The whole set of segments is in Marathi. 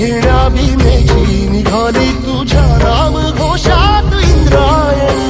घेण्या भीमेची निघाली तुझ्या नाम घोषात इंद्रायणी.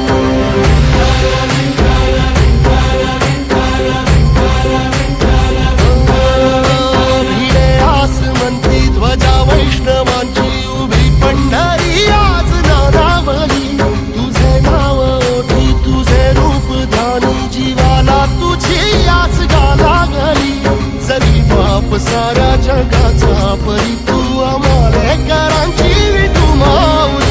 भिडे आसमंती ध्वजा वैष्णवांची उभी पंढरी आज नादावली. तुझे नाव ओठी तुझे रूप ध्यानी जीवाला तुझी आस लागली. जरी बाप साऱ्या जगाचा परी तू आमालेकरांची विठू माऊली.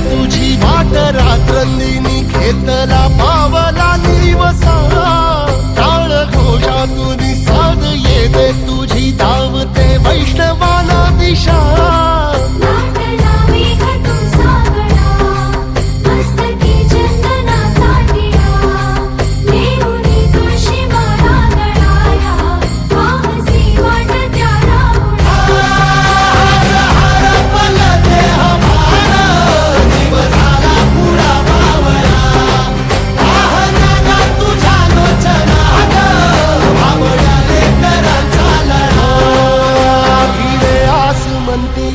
तुझी वाट रात्रंदिनी घेतला पावला निवसा. टाळ घोषातून साध येते तुझी धावते वैष्णवाना दिशा.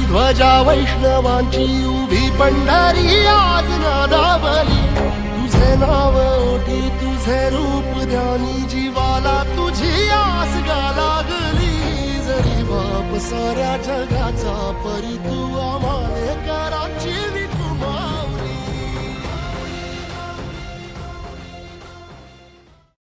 ध्वजा वैष्णवांची उभी पंढरी आज नादावली. तुझे नाव ओठी तुझे रूप ध्यानी जीवाला तुझी आस लागली. जरी बाप साऱ्या जगाचा परी